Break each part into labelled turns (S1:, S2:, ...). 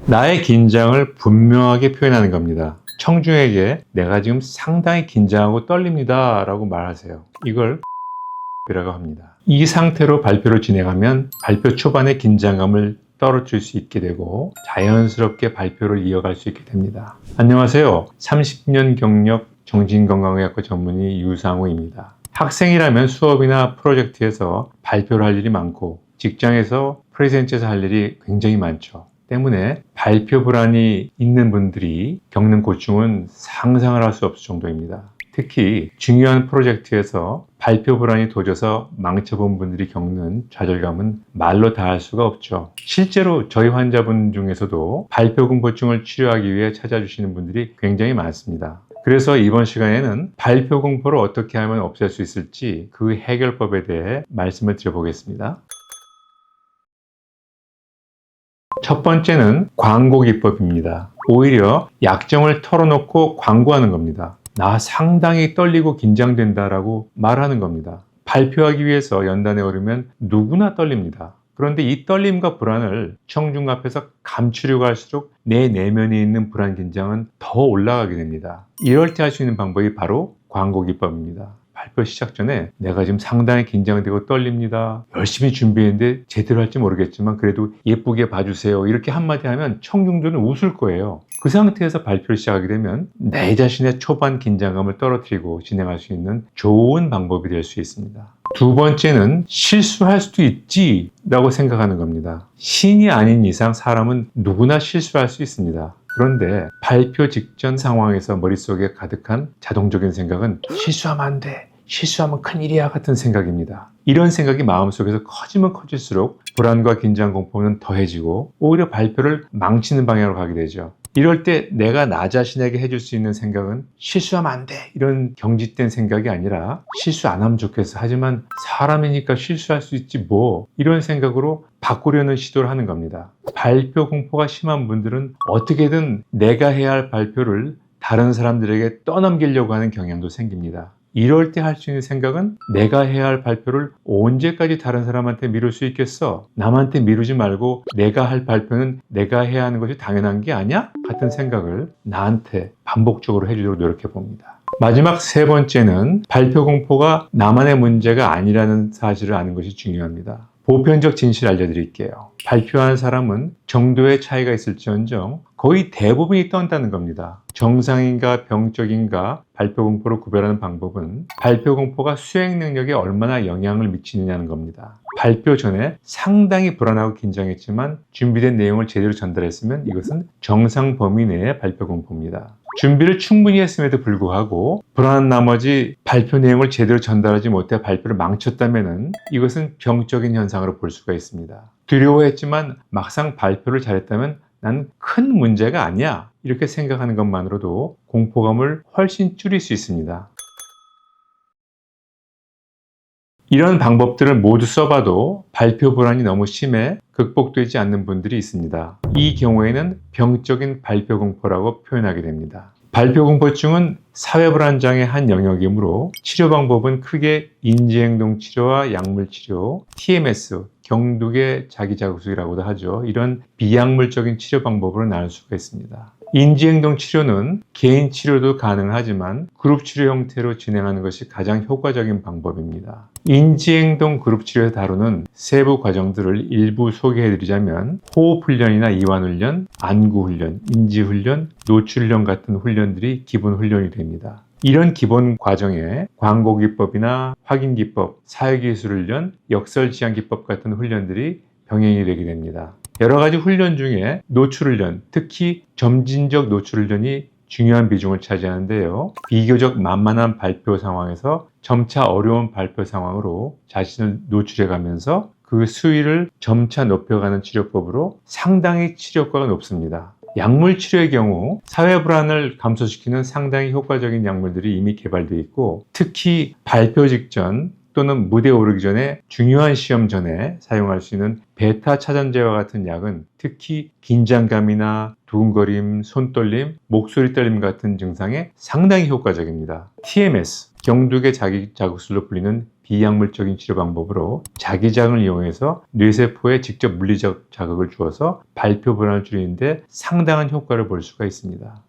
S1: 나의 긴장을 분명하게 표현하는 겁니다. 청중에게 내가 지금 상당히 긴장하고 떨립니다 라고 말하세요. 이걸 이라고 합니다. 이 상태로 발표를 진행하면 발표 초반에 긴장감을 떨어뜨릴 수 있게 되고 자연스럽게 발표를 이어갈 수 있게 됩니다. 안녕하세요. 30년 경력 정신건강의학과 전문의 유상우입니다. 학생이라면 수업이나 프로젝트에서 발표를 할 일이 많고 직장에서 프레젠트에서 할 일이 굉장히 많죠. 때문에 발표 불안이 있는 분들이 겪는 고충은 상상을 할 수 없을 정도입니다. 특히 중요한 프로젝트에서 발표 불안이 도져서 망쳐본 분들이 겪는 좌절감은 말로 다 할 수가 없죠. 실제로 저희 환자분 중에서도 발표 공포증을 치료하기 위해 찾아주시는 분들이 굉장히 많습니다. 그래서 이번 시간에는 발표 공포를 어떻게 하면 없앨 수 있을지 그 해결법에 대해 말씀을 드려보겠습니다. 첫 번째는 광고 기법입니다. 오히려 약점을 털어놓고 광고하는 겁니다. 나 상당히 떨리고 긴장된다라고 말하는 겁니다. 발표하기 위해서 연단에 오르면 누구나 떨립니다. 그런데 이 떨림과 불안을 청중 앞에서 감추려고 할수록 내 내면에 있는 불안, 긴장은 더 올라가게 됩니다. 이럴 때 할 수 있는 방법이 바로 광고 기법입니다. 발표 시작 전에 내가 지금 상당히 긴장되고 떨립니다. 열심히 준비했는데 제대로 할지 모르겠지만 그래도 예쁘게 봐주세요. 이렇게 한마디 하면 청중들은 웃을 거예요. 그 상태에서 발표를 시작하게 되면 내 자신의 초반 긴장감을 떨어뜨리고 진행할 수 있는 좋은 방법이 될 수 있습니다. 두 번째는 실수할 수도 있지 라고 생각하는 겁니다. 신이 아닌 이상 사람은 누구나 실수할 수 있습니다. 그런데 발표 직전 상황에서 머릿속에 가득한 자동적인 생각은 실수하면 안 돼, 실수하면 큰일이야 같은 생각입니다. 이런 생각이 마음속에서 커지면 커질수록 불안과 긴장, 공포는 더해지고 오히려 발표를 망치는 방향으로 가게 되죠. 이럴 때 내가 나 자신에게 해줄 수 있는 생각은 실수하면 안 돼, 이런 경직된 생각이 아니라 실수 안 하면 좋겠어, 하지만 사람이니까 실수할 수 있지 뭐, 이런 생각으로 바꾸려는 시도를 하는 겁니다. 발표 공포가 심한 분들은 어떻게든 내가 해야 할 발표를 다른 사람들에게 떠넘기려고 하는 경향도 생깁니다. 이럴 때 할 수 있는 생각은 내가 해야 할 발표를 언제까지 다른 사람한테 미룰 수 있겠어? 남한테 미루지 말고 내가 할 발표는 내가 해야 하는 것이 당연한 게 아니야? 같은 생각을 나한테 반복적으로 해주도록 노력해 봅니다. 마지막 세 번째는 발표 공포가 나만의 문제가 아니라는 사실을 아는 것이 중요합니다. 보편적 진실을 알려드릴게요. 발표한 사람은 정도의 차이가 있을지언정 거의 대부분이 떤다는 겁니다. 정상인가 병적인가 발표 공포를 구별하는 방법은 발표 공포가 수행 능력에 얼마나 영향을 미치느냐는 겁니다. 발표 전에 상당히 불안하고 긴장했지만 준비된 내용을 제대로 전달했으면 이것은 정상 범위 내의 발표 공포입니다. 준비를 충분히 했음에도 불구하고 불안한 나머지 발표 내용을 제대로 전달하지 못해 발표를 망쳤다면 이것은 병적인 현상으로 볼 수가 있습니다. 두려워했지만 막상 발표를 잘했다면 난 큰 문제가 아니야, 이렇게 생각하는 것만으로도 공포감을 훨씬 줄일 수 있습니다. 이런 방법들을 모두 써봐도 발표 불안이 너무 심해 극복되지 않는 분들이 있습니다. 이 경우에는 병적인 발표 공포라고 표현하게 됩니다. 발표 공포증은 사회불안장애 한 영역이므로 치료 방법은 크게 인지행동 치료와 약물 치료, TMS, 경두계 자기자극술이라고도 하죠. 이런 비약물적인 치료 방법으로 나눌 수가 있습니다. 인지행동 치료는 개인 치료도 가능하지만 그룹 치료 형태로 진행하는 것이 가장 효과적인 방법입니다. 인지행동 그룹 치료에서 다루는 세부 과정들을 일부 소개해드리자면 호흡훈련이나 이완훈련, 안구훈련, 인지훈련, 노출훈련 같은 훈련들이 기본 훈련이 됩니다. 이런 기본 과정에 광고기법이나 확인기법, 사회기술훈련, 역설지향기법 같은 훈련들이 병행이 되게 됩니다. 여러 가지 훈련 중에 노출훈련, 특히 점진적 노출훈련이 중요한 비중을 차지하는데요. 비교적 만만한 발표 상황에서 점차 어려운 발표 상황으로 자신을 노출해 가면서 그 수위를 점차 높여가는 치료법으로 상당히 치료효과가 높습니다. 약물 치료의 경우 사회 불안을 감소시키는 상당히 효과적인 약물들이 이미 개발되어 있고, 특히 발표 직전 또는 무대에 오르기 전에 중요한 시험 전에 사용할 수 있는 베타 차전제와 같은 약은 특히 긴장감이나 두근거림, 손떨림, 목소리 떨림 같은 증상에 상당히 효과적입니다. TMS, 경두계 자기자극술로 불리는 비약물적인 치료 방법으로 자기장을 이용해서 뇌세포에 직접 물리적 자극을 주어서 발표 불안을 줄이는데 상당한 효과를 볼 수가 있습니다.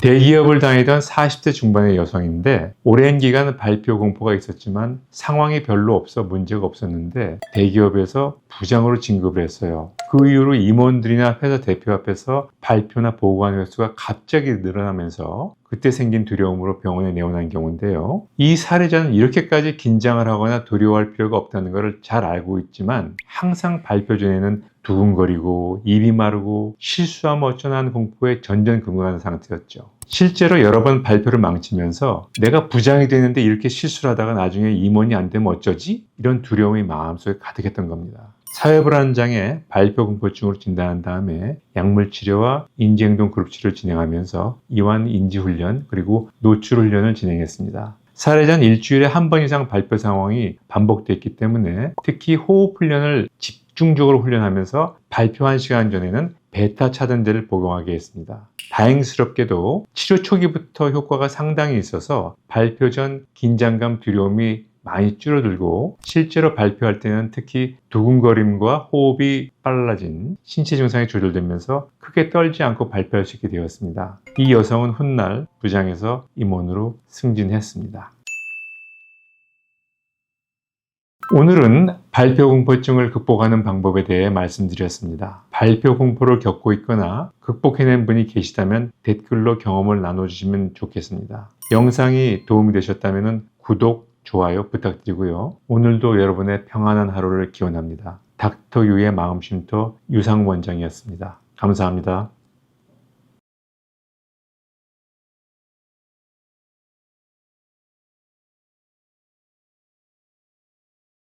S1: 대기업을 다니던 40대 중반의 여성인데 오랜 기간 발표 공포가 있었지만 상황이 별로 없어 문제가 없었는데 대기업에서 부장으로 진급을 했어요. 그 이후로 임원들이나 회사 대표 앞에서 발표나 보고하는 횟수가 갑자기 늘어나면서 그때 생긴 두려움으로 병원에 내원한 경우인데요. 이 사례자는 이렇게까지 긴장을 하거나 두려워할 필요가 없다는 것을 잘 알고 있지만 항상 발표 전에는 두근거리고 입이 마르고 실수하면 어쩌나 하는 공포에 전전긍긍하는 상태였죠. 실제로 여러 번 발표를 망치면서 내가 부장이 되는데 이렇게 실수를 하다가 나중에 임원이 안 되면 어쩌지? 이런 두려움이 마음속에 가득했던 겁니다. 사회불안장애 발표 공포증으로 진단한 다음에 약물치료와 인지행동 그룹치료를 진행하면서 이완 인지훈련 그리고 노출훈련을 진행했습니다. 사례자는 일주일에 한 번 이상 발표 상황이 반복됐기 때문에 특히 호흡훈련을 집중적으로 훈련하면서 발표 1시간 전에는 베타 차단제를 복용하게 했습니다. 다행스럽게도 치료 초기부터 효과가 상당히 있어서 발표 전 긴장감, 두려움이 많이 줄어들고 실제로 발표할 때는 특히 두근거림과 호흡이 빨라진 신체 증상이 조절되면서 크게 떨지 않고 발표할 수 있게 되었습니다. 이 여성은 훗날 부장에서 임원으로 승진했습니다. 오늘은 발표 공포증을 극복하는 방법에 대해 말씀드렸습니다. 발표 공포를 겪고 있거나 극복해낸 분이 계시다면 댓글로 경험을 나눠주시면 좋겠습니다. 영상이 도움이 되셨다면 구독, 좋아요 부탁드리고요. 오늘도 여러분의 평안한 하루를 기원합니다. 닥터 유의 마음쉼터 유상원장이었습니다. 감사합니다.